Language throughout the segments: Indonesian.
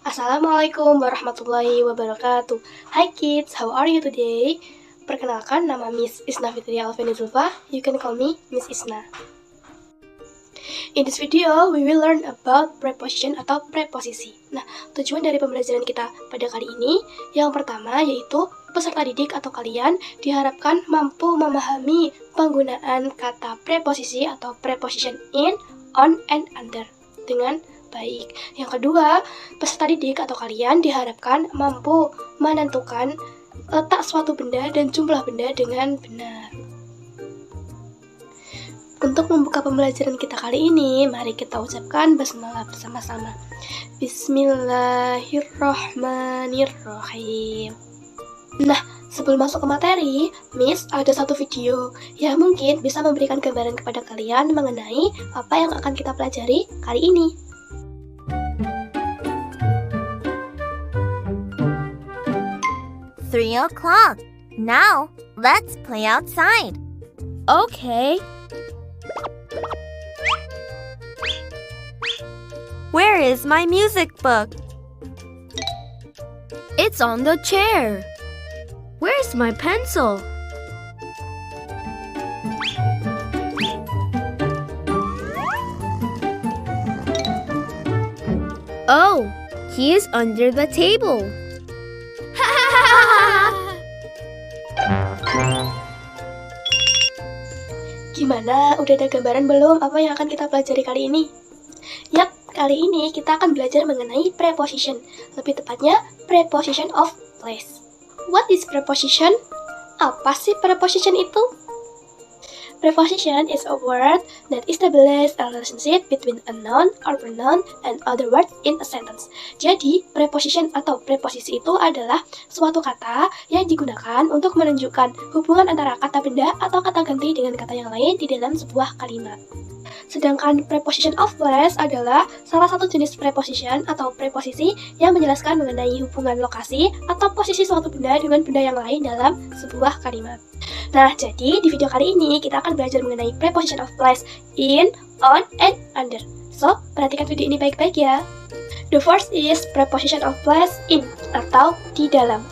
Assalamualaikum warahmatullahi wabarakatuh. Hi kids, how are you today? Perkenalkan, nama Miss Isna Fitria Alveni Zulfa. You can call me Miss Isna. In this video, we will learn about preposition atau preposisi. Nah, tujuan dari pembelajaran kita pada kali ini, yang pertama yaitu peserta didik atau kalian diharapkan mampu memahami penggunaan kata preposisi atau preposition in, on, and under dengan baik. Yang kedua, peserta didik atau kalian diharapkan mampu menentukan letak suatu benda dan jumlah benda dengan benar. Untuk membuka pembelajaran kita kali ini, mari kita ucapkan basmalah bersama-sama. Bismillahirrahmanirrahim. Nah, sebelum masuk ke materi, Miss ada satu video yang mungkin bisa memberikan gambaran kepada kalian mengenai apa yang akan kita pelajari kali ini. Three o'clock. Now, let's play outside. Okay. Where is my music book? It's on the chair. Where's my pencil? Oh, he is under the table. Gimana? Udah ada gambaran belum apa yang akan kita pelajari kali ini? Yap, kali ini kita akan belajar mengenai preposition. Lebih tepatnya, preposition of place. What is preposition? Apa sih preposition itu? Preposition is a word that establishes a relationship between a noun or pronoun and other words in a sentence. Jadi, preposition atau preposisi itu adalah suatu kata yang digunakan untuk menunjukkan hubungan antara kata benda atau kata ganti dengan kata yang lain di dalam sebuah kalimat. Sedangkan preposition of place adalah salah satu jenis preposition atau preposisi yang menjelaskan mengenai hubungan lokasi atau posisi suatu benda dengan benda yang lain dalam sebuah kalimat. Nah, jadi di video kali ini kita akan belajar mengenai preposition of place in, on, and under. So, perhatikan video ini baik-baik ya. The first is preposition of place in atau di dalam.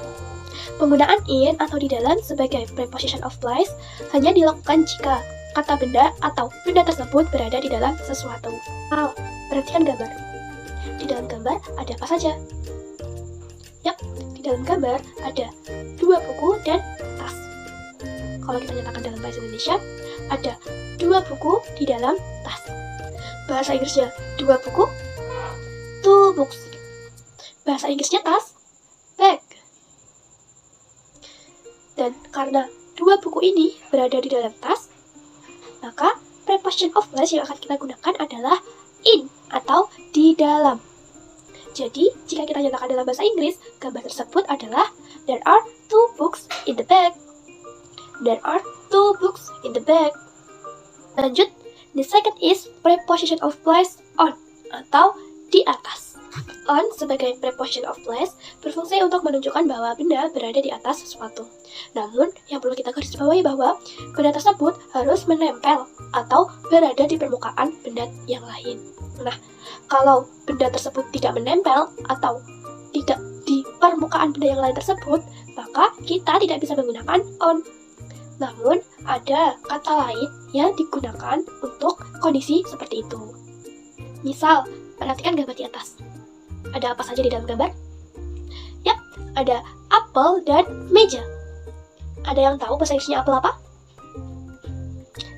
Penggunaan in atau di dalam sebagai preposition of place hanya dilakukan jika kata benda atau benda tersebut berada di dalam sesuatu. Perhatikan gambar. Di dalam gambar ada apa saja? Yap, di dalam gambar ada 2 buku dan tas. Kalau kita nyatakan dalam bahasa Indonesia, ada 2 buku di dalam tas. Bahasa Inggrisnya 2 buku, 2 books. Bahasa Inggrisnya tas, bag. Dan karena 2 buku ini berada di dalam tas, maka preposition of place yang akan kita gunakan adalah in atau di dalam. Jadi, jika kita nyatakan dalam bahasa Inggris, gambar tersebut adalah there are 2 books in the bag. There are 2 books in the bag. Lanjut, the second is preposition of place on atau di atas. On sebagai preposition of place berfungsi untuk menunjukkan bahwa benda berada di atas sesuatu. Namun, yang perlu kita garis bawahi bahwa benda tersebut harus menempel atau berada di permukaan benda yang lain. Nah, kalau benda tersebut tidak menempel atau tidak di permukaan benda yang lain tersebut, maka kita tidak bisa menggunakan on. Namun, ada kata lain yang digunakan untuk kondisi seperti itu. Misal, perhatikan gambar di atas. Ada apa saja di dalam gambar? Yap, ada apel dan meja. Ada yang tahu bahasa Inggrisnya apel apa?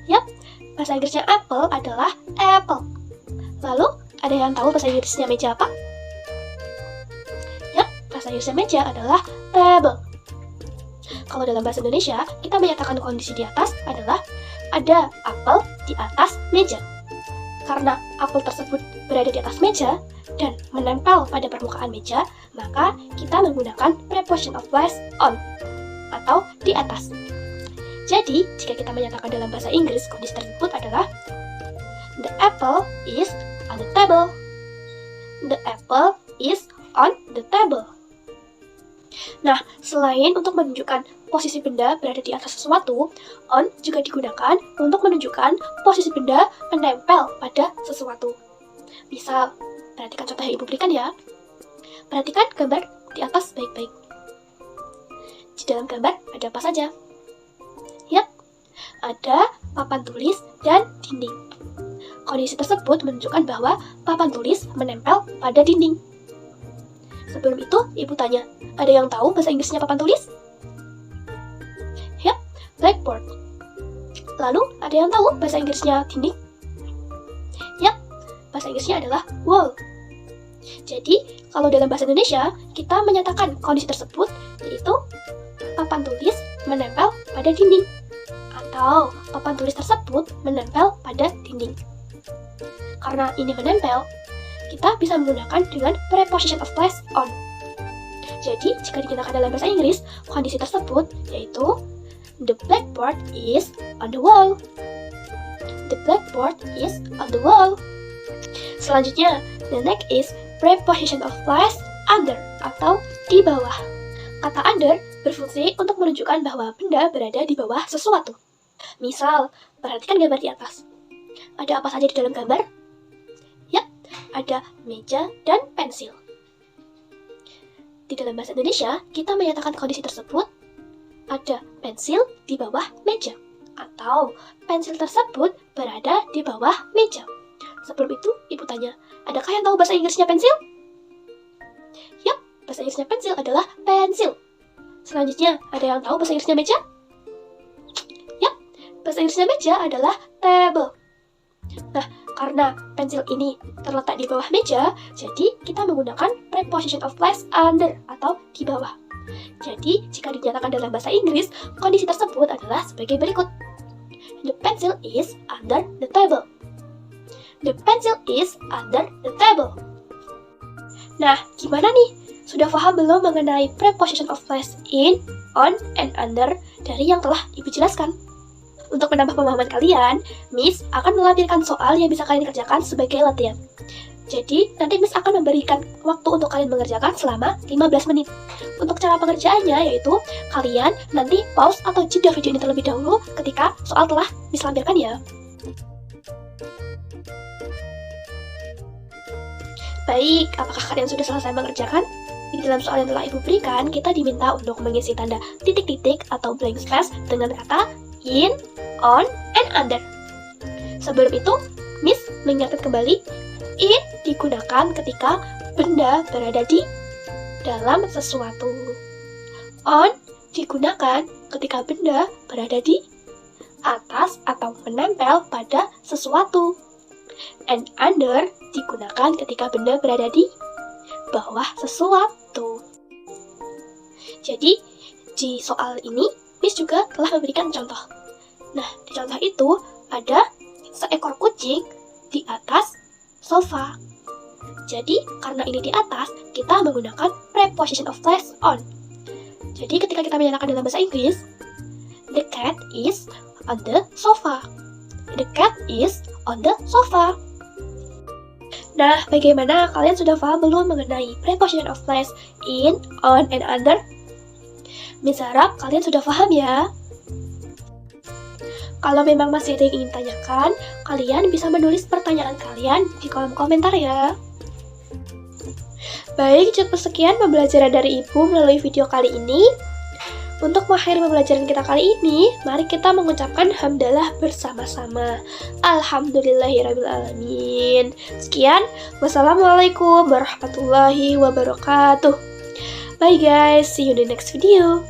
Yap, bahasa Inggrisnya apple adalah apple. Lalu, ada yang tahu bahasa Inggrisnya meja apa? Yap, bahasa Inggrisnya meja adalah table. Kalau dalam bahasa Indonesia, kita menyatakan kondisi di atas adalah ada apel di atas meja. Karena apel tersebut berada di atas meja dan menempel pada permukaan meja, maka kita menggunakan preposition of place on atau di atas. Jadi, jika kita menyatakan dalam bahasa Inggris, kondisi tersebut adalah the apple is on the table. The apple is on the table. Nah, selain untuk menunjukkan posisi benda berada di atas sesuatu, on juga digunakan untuk menunjukkan posisi benda menempel pada sesuatu. Misal, perhatikan contoh yang Ibu berikan ya. Perhatikan gambar di atas baik-baik. Di dalam gambar ada apa saja? Yap, ada papan tulis dan dinding. Kondisi tersebut menunjukkan bahwa papan tulis menempel pada dinding. Sebelum itu, ibu tanya, ada yang tahu bahasa Inggrisnya papan tulis? Yap, blackboard. Lalu, ada yang tahu bahasa Inggrisnya dinding? Yap, bahasa Inggrisnya adalah wall. Jadi, kalau dalam bahasa Indonesia, kita menyatakan kondisi tersebut, yaitu papan tulis menempel pada dinding, atau papan tulis tersebut menempel pada dinding. Karena ini menempel, kita bisa menggunakan dengan preposition of place on. Jadi, jika digunakan dalam bahasa Inggris, kondisi tersebut yaitu the blackboard is on the wall. The blackboard is on the wall. Selanjutnya, the next is preposition of place under atau di bawah. Kata under berfungsi untuk menunjukkan bahwa benda berada di bawah sesuatu. Misal, perhatikan gambar di atas. Ada apa saja di dalam gambar? Yap, ada meja dan pensil. Di dalam bahasa Indonesia, kita menyatakan kondisi tersebut ada pensil di bawah meja, atau pensil tersebut berada di bawah meja. Sebelum itu, ibu tanya, adakah yang tahu bahasa Inggrisnya pensil? Yap, bahasa Inggrisnya pensil adalah pensil. Selanjutnya, ada yang tahu bahasa Inggrisnya meja? Yap, bahasa Inggrisnya meja adalah table. Nah, karena pensil ini terletak di bawah meja, jadi kita menggunakan preposition of place under atau di bawah. Jadi, jika dinyatakan dalam bahasa Inggris, kondisi tersebut adalah sebagai berikut. The pencil is under the table. The pencil is under the table. Nah, gimana nih? Sudah paham belum mengenai preposition of place in, on, and under dari yang telah ibu jelaskan? Untuk menambah pemahaman kalian, Miss akan melampirkan soal yang bisa kalian kerjakan sebagai latihan. Jadi, nanti Miss akan memberikan waktu untuk kalian mengerjakan selama 15 menit. Untuk cara pengerjaannya yaitu, kalian nanti pause atau jeda video ini terlebih dahulu ketika soal telah Miss lampirkan ya. Baik, apakah kalian sudah selesai mengerjakan? Di dalam soal yang telah ibu berikan, kita diminta untuk mengisi tanda titik-titik atau blank space dengan kata in, on, and under. Sebelum itu, Miss mengingatkan kembali, in digunakan ketika benda berada di dalam sesuatu. On digunakan ketika benda berada di atas atau menempel pada sesuatu. And under digunakan ketika benda berada di bawah sesuatu. Jadi, di soal ini, Miss juga telah memberikan contoh. Nah, di contoh itu ada seekor kucing di atas sofa. Jadi, karena ini di atas, kita menggunakan preposition of place on. Jadi, ketika kita menyatakan dalam bahasa Inggris, the cat is on the sofa. The cat is on the sofa. Nah, bagaimana? Kalian sudah paham belum mengenai preposition of place in, on, and under? Miss harap kalian sudah paham ya. Kalau memang masih ada yang ingin tanyakan, kalian bisa menulis pertanyaan kalian di kolom komentar ya. Baik, cukup sekian pembelajaran dari Ibu melalui video kali ini. Untuk mengakhiri pembelajaran kita kali ini, mari kita mengucapkan hamdalah bersama-sama. Alhamdulillahirrabbilalamin. Sekian, wassalamualaikum warahmatullahi wabarakatuh. Bye guys, see you in the next video.